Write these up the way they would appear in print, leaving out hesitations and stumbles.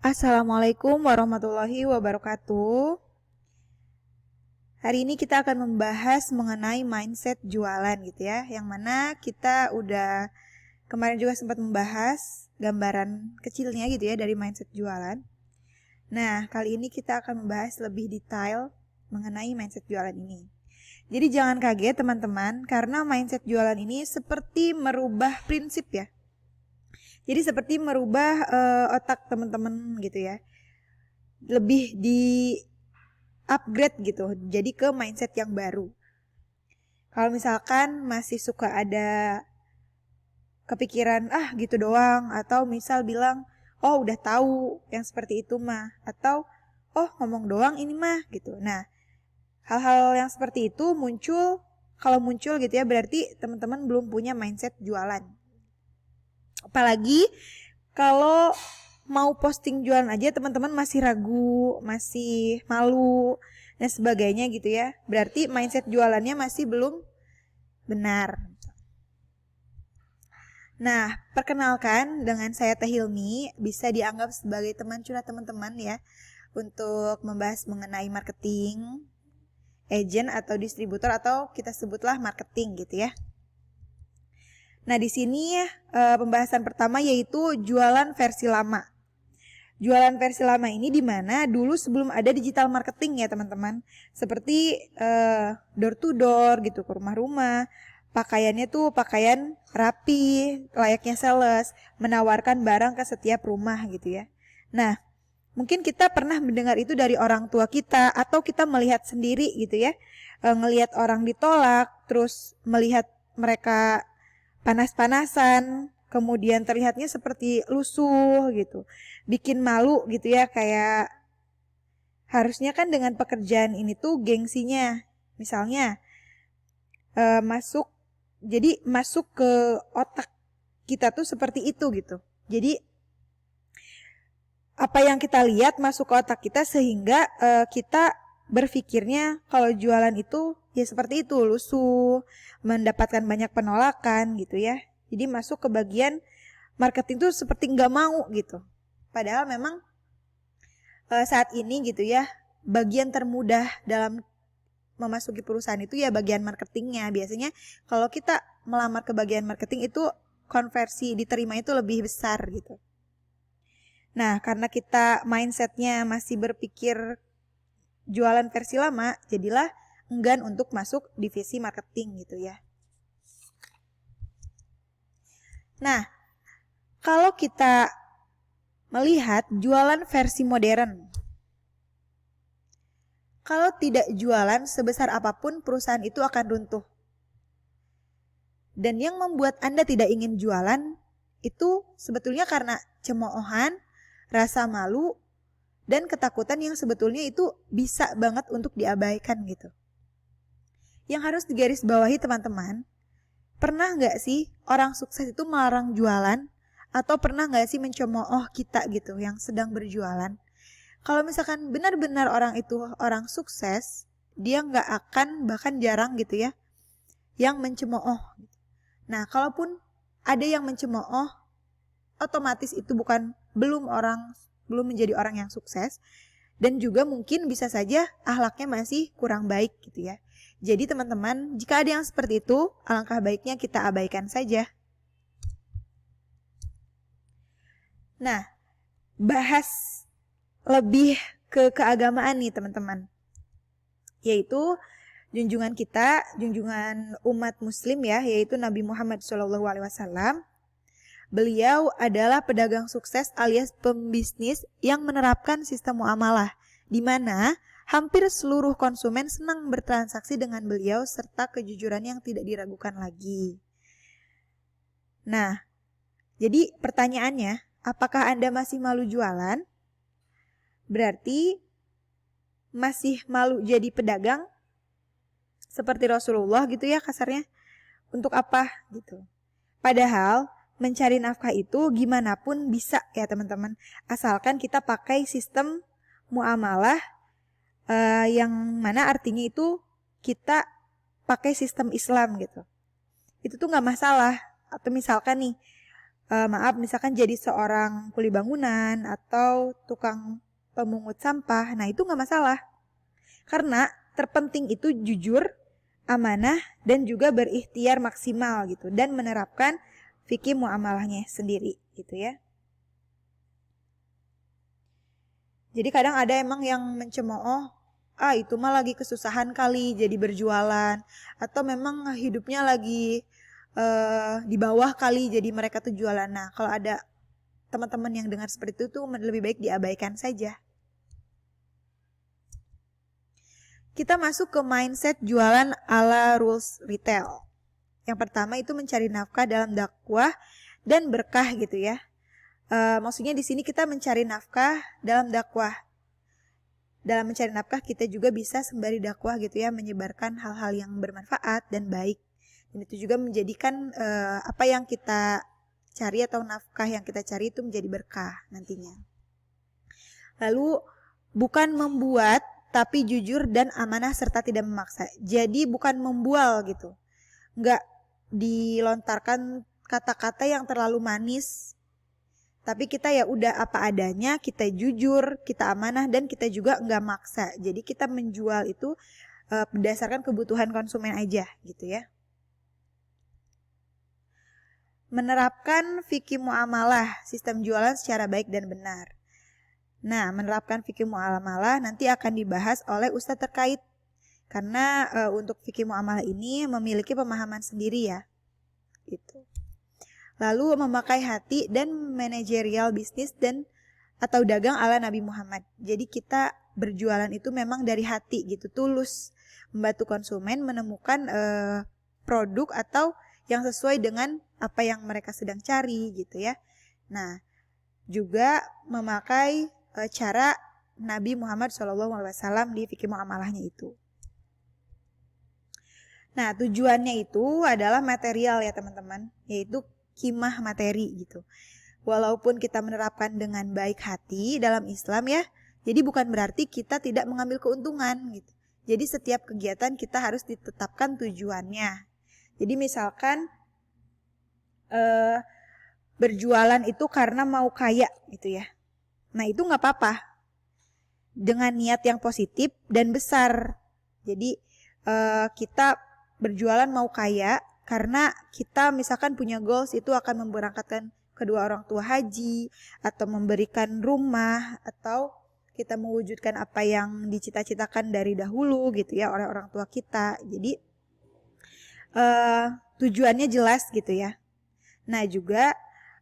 Assalamualaikum warahmatullahi wabarakatuh. Hari ini kita akan membahas mengenai mindset jualan gitu ya. Yang mana kita udah kemarin juga sempat membahas gambaran kecilnya gitu ya dari mindset jualan. Nah, kali ini kita akan membahas lebih detail mengenai mindset jualan ini. Jadi jangan kaget teman-teman, karena mindset jualan ini seperti merubah prinsip ya. Jadi seperti merubah otak teman-teman gitu ya. Lebih di upgrade gitu, jadi ke mindset yang baru. Kalau misalkan masih suka ada kepikiran gitu doang, atau misal bilang udah tahu yang seperti itu mah, atau ngomong doang ini mah gitu. Nah, hal-hal yang seperti itu kalau muncul gitu ya, berarti teman-teman belum punya mindset jualan. Apalagi kalau mau posting jualan aja teman-teman masih ragu, masih malu dan sebagainya gitu ya. Berarti mindset jualannya masih belum benar. Nah, perkenalkan, dengan saya Teh Hilmi, bisa dianggap sebagai teman curhat teman-teman ya, untuk membahas mengenai marketing, agent atau distributor, atau kita sebutlah marketing gitu ya. Nah, di sini pembahasan pertama yaitu jualan versi lama. Jualan versi lama ini di mana dulu sebelum ada digital marketing ya teman-teman. Seperti door to door gitu, ke rumah-rumah. Pakaiannya tuh pakaian rapi, layaknya sales, menawarkan barang ke setiap rumah gitu ya. Nah, mungkin kita pernah mendengar itu dari orang tua kita, atau kita melihat sendiri gitu ya. Ngelihat orang ditolak, terus melihat mereka panas-panasan, kemudian terlihatnya seperti lusuh gitu, bikin malu gitu ya. Kayak harusnya kan dengan pekerjaan ini tuh gengsinya misalnya masuk ke otak kita tuh seperti itu gitu. Jadi apa yang kita lihat masuk ke otak kita, sehingga kita berpikirnya kalau jualan itu ya seperti itu, lusuh, mendapatkan banyak penolakan gitu ya. Jadi masuk ke bagian marketing tuh seperti nggak mau gitu. Padahal memang saat ini gitu ya, bagian termudah dalam memasuki perusahaan itu ya bagian marketingnya. Biasanya kalau kita melamar ke bagian marketing itu konversi diterima itu lebih besar gitu. Nah, karena kita mindsetnya masih berpikir jualan versi lama, jadilah enggan untuk masuk divisi marketing gitu ya. Nah, kalau kita melihat jualan versi modern, kalau tidak jualan sebesar apapun perusahaan itu akan runtuh. Dan yang membuat Anda tidak ingin jualan itu sebetulnya karena cemoohan, rasa malu, dan ketakutan yang sebetulnya itu bisa banget untuk diabaikan gitu. Yang harus digarisbawahi teman-teman, pernah gak sih orang sukses itu melarang jualan? Atau pernah gak sih mencemooh kita gitu yang sedang berjualan? Kalau misalkan benar-benar orang itu orang sukses, dia gak akan, bahkan jarang gitu ya, yang mencemooh. Nah, kalaupun ada yang mencemooh, otomatis itu belum menjadi orang yang sukses, dan juga mungkin bisa saja akhlaknya masih kurang baik gitu ya. Jadi teman-teman, jika ada yang seperti itu, alangkah baiknya kita abaikan saja. Nah, bahas lebih ke keagamaan nih teman-teman. Yaitu junjungan umat muslim ya, yaitu Nabi Muhammad SAW. Beliau adalah pedagang sukses alias pembisnis yang menerapkan sistem muamalah, di mana hampir seluruh konsumen senang bertransaksi dengan beliau serta kejujuran yang tidak diragukan lagi. Nah, jadi pertanyaannya, apakah Anda masih malu jualan? Berarti masih malu jadi pedagang? Seperti Rasulullah gitu ya kasarnya. Untuk apa gitu? Padahal mencari nafkah itu gimana pun bisa ya teman-teman. Asalkan kita pakai sistem muamalah yang mana artinya itu kita pakai sistem Islam gitu. Itu tuh gak masalah. Atau misalkan nih misalkan jadi seorang kuli bangunan atau tukang pemungut sampah, nah itu nggak masalah. Karena terpenting itu jujur, amanah, dan juga berikhtiar maksimal gitu, dan menerapkan fikih muamalahnya sendiri gitu ya. Jadi kadang ada emang yang mencemooh, itu mah lagi kesusahan kali jadi berjualan, atau memang hidupnya lagi di bawah kali jadi mereka tuh jualan. Nah, kalau ada teman-teman yang dengar seperti itu tuh lebih baik diabaikan saja. Kita masuk ke mindset jualan ala rules retail. Yang pertama itu mencari nafkah dalam dakwah dan berkah gitu ya. Maksudnya di sini kita mencari nafkah dalam dakwah. Dalam mencari nafkah kita juga bisa sembari dakwah gitu ya, menyebarkan hal-hal yang bermanfaat dan baik. Dan itu juga menjadikan apa yang kita cari atau nafkah yang kita cari itu menjadi berkah nantinya. Lalu bukan membuat tapi jujur dan amanah serta tidak memaksa. Jadi bukan membual gitu. Enggak dilontarkan kata-kata yang terlalu manis. Tapi kita ya udah apa adanya, kita jujur, kita amanah, dan kita juga enggak maksa. Jadi kita menjual itu berdasarkan kebutuhan konsumen aja gitu ya. Menerapkan fikih muamalah, sistem jualan secara baik dan benar. Nah, menerapkan fikih muamalah nanti akan dibahas oleh ustadz terkait. Karena untuk fikih muamalah ini memiliki pemahaman sendiri ya. Gitu. Lalu memakai hati dan manajerial bisnis dan atau dagang ala Nabi Muhammad. Jadi kita berjualan itu memang dari hati gitu, tulus. Membantu konsumen menemukan produk atau yang sesuai dengan apa yang mereka sedang cari gitu ya. Nah, juga memakai cara Nabi Muhammad SAW di fikih muamalahnya itu. Nah, tujuannya itu adalah material ya teman-teman, yaitu qimah materi gitu. Walaupun kita menerapkan dengan baik hati dalam Islam ya, jadi bukan berarti kita tidak mengambil keuntungan gitu. Jadi setiap kegiatan kita harus ditetapkan tujuannya. Jadi misalkan berjualan itu karena mau kaya gitu ya. Nah itu gak apa-apa. Dengan niat yang positif dan besar. Jadi kita berjualan mau kaya karena kita misalkan punya goals itu akan memberangkatkan kedua orang tua haji, atau memberikan rumah, atau kita mewujudkan apa yang dicita-citakan dari dahulu gitu ya oleh orang tua kita. Jadi tujuannya jelas gitu ya. Nah juga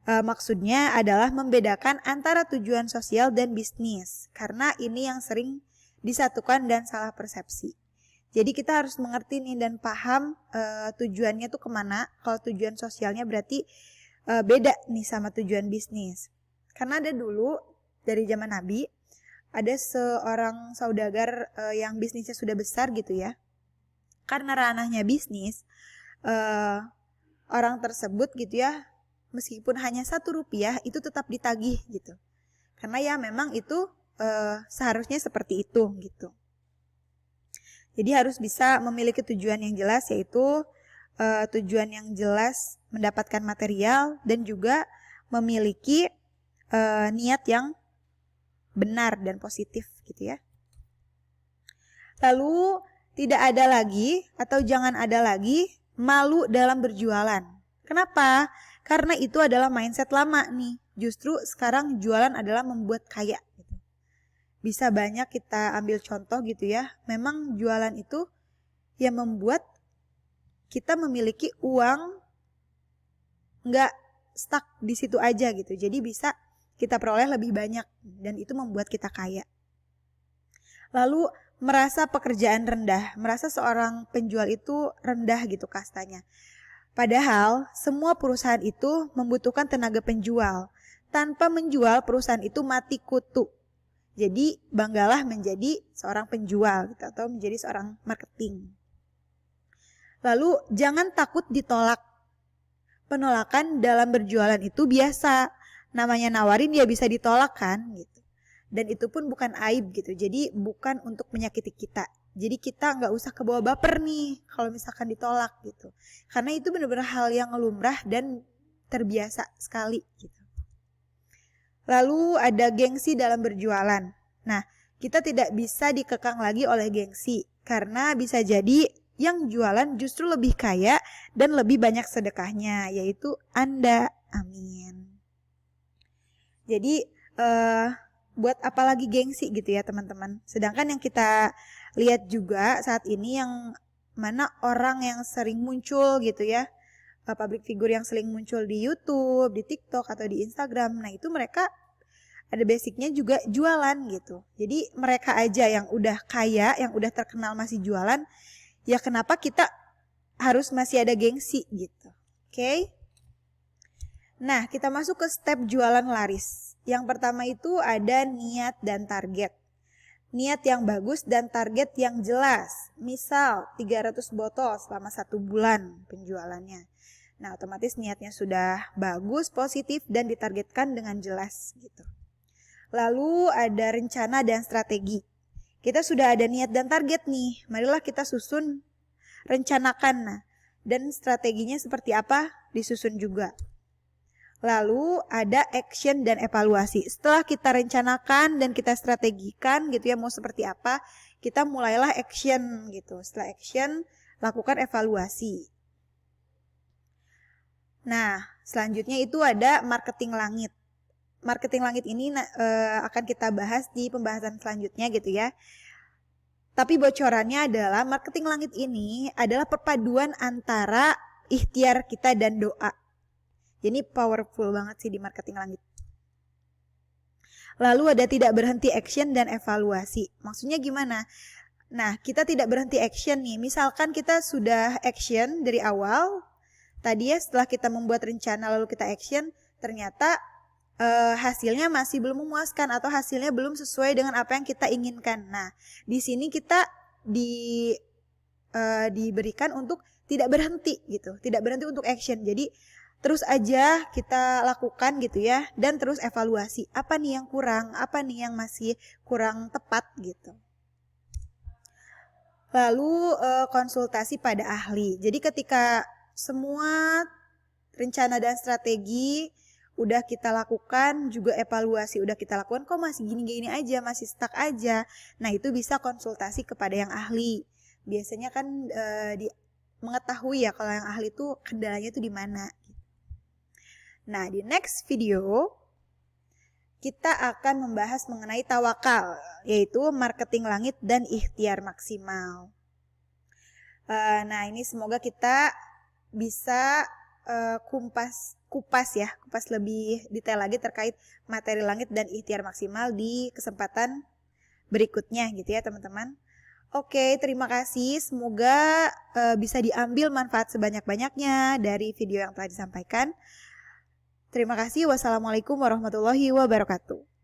maksudnya adalah membedakan antara tujuan sosial dan bisnis. Karena ini yang sering disatukan dan salah persepsi. Jadi kita harus mengerti nih dan paham tujuannya tuh kemana. Kalau tujuan sosialnya berarti beda nih sama tujuan bisnis. Karena ada dulu dari zaman Nabi, ada seorang saudagar yang bisnisnya sudah besar gitu ya. Karena ranahnya bisnis, orang tersebut gitu ya, meskipun hanya 1 rupiah itu tetap ditagih gitu. Karena ya memang itu seharusnya seperti itu gitu. Jadi harus bisa memiliki tujuan yang jelas, yaitu tujuan yang jelas mendapatkan material dan juga memiliki niat yang benar dan positif gitu ya. Lalu tidak ada lagi atau jangan ada lagi malu dalam berjualan. Kenapa? Karena itu adalah mindset lama nih. Justru sekarang jualan adalah membuat kaya gitu. Bisa banyak kita ambil contoh gitu ya. Memang jualan itu yang membuat kita memiliki uang nggak stuck di situ aja gitu. Jadi bisa kita peroleh lebih banyak dan itu membuat kita kaya. Lalu merasa pekerjaan rendah, merasa seorang penjual itu rendah gitu kastanya. Padahal semua perusahaan itu membutuhkan tenaga penjual. Tanpa menjual perusahaan itu mati kutu. Jadi banggalah menjadi seorang penjual gitu, atau menjadi seorang marketing. Lalu jangan takut ditolak. Penolakan dalam berjualan itu biasa. Namanya nawarin ya bisa ditolak kan gitu. Dan itu pun bukan aib gitu. Jadi bukan untuk menyakiti kita. Jadi kita gak usah kebawa baper nih kalau misalkan ditolak gitu. Karena itu benar-benar hal yang lumrah dan terbiasa sekali gitu. Lalu ada gengsi dalam berjualan. Nah, kita tidak bisa dikekang lagi oleh gengsi karena bisa jadi yang jualan justru lebih kaya dan lebih banyak sedekahnya, yaitu Anda. Amin. Jadi buat apa lagi gengsi gitu ya teman-teman. Sedangkan yang kita lihat juga saat ini yang mana orang yang sering muncul gitu ya, public figure yang sering muncul di YouTube, di TikTok atau di Instagram. Nah itu mereka ada basicnya juga jualan gitu. Jadi mereka aja yang udah kaya, yang udah terkenal masih jualan, ya kenapa kita harus masih ada gengsi gitu. Oke? Nah, kita masuk ke step jualan laris. Yang pertama itu ada niat dan target. Niat yang bagus dan target yang jelas. Misal 300 botol selama 1 bulan penjualannya. Nah, otomatis niatnya sudah bagus, positif, dan ditargetkan dengan jelas gitu. Lalu ada rencana dan strategi. Kita sudah ada niat dan target nih. Marilah kita susun, rencanakan. Nah, dan strateginya seperti apa? Disusun juga. Lalu ada action dan evaluasi. Setelah kita rencanakan dan kita strategikan gitu ya mau seperti apa, kita mulailah action gitu. Setelah action, lakukan evaluasi. Nah, selanjutnya itu ada marketing langit. Marketing langit ini akan kita bahas di pembahasan selanjutnya gitu ya. Tapi bocorannya adalah marketing langit ini adalah perpaduan antara ikhtiar kita dan doa. Jadi powerful banget sih di marketing langit. Lalu ada tidak berhenti action dan evaluasi. Maksudnya gimana? Nah, kita tidak berhenti action nih. Misalkan kita sudah action dari awal. Tadi ya setelah kita membuat rencana lalu kita action. Ternyata hasilnya masih belum memuaskan atau hasilnya belum sesuai dengan apa yang kita inginkan. Nah, di sini kita diberikan untuk tidak berhenti gitu. Tidak berhenti untuk action. Jadi terus aja kita lakukan gitu ya, dan terus evaluasi apa nih yang kurang, apa nih yang masih kurang tepat gitu. Lalu konsultasi pada ahli. Jadi ketika semua rencana dan strategi udah kita lakukan, juga evaluasi udah kita lakukan, kok masih gini-gini aja, masih stuck aja. Nah itu bisa konsultasi kepada yang ahli. Biasanya kan mengetahui ya kalau yang ahli itu kendalanya itu di mana. Nah, di next video kita akan membahas mengenai tawakal, yaitu marketing langit dan ikhtiar maksimal. Nah, ini semoga kita bisa kupas lebih detail lagi terkait materi langit dan ikhtiar maksimal di kesempatan berikutnya gitu ya, teman-teman. Oke, terima kasih. Semoga bisa diambil manfaat sebanyak-banyaknya dari video yang telah disampaikan. Terima kasih. Wassalamualaikum warahmatullahi wabarakatuh.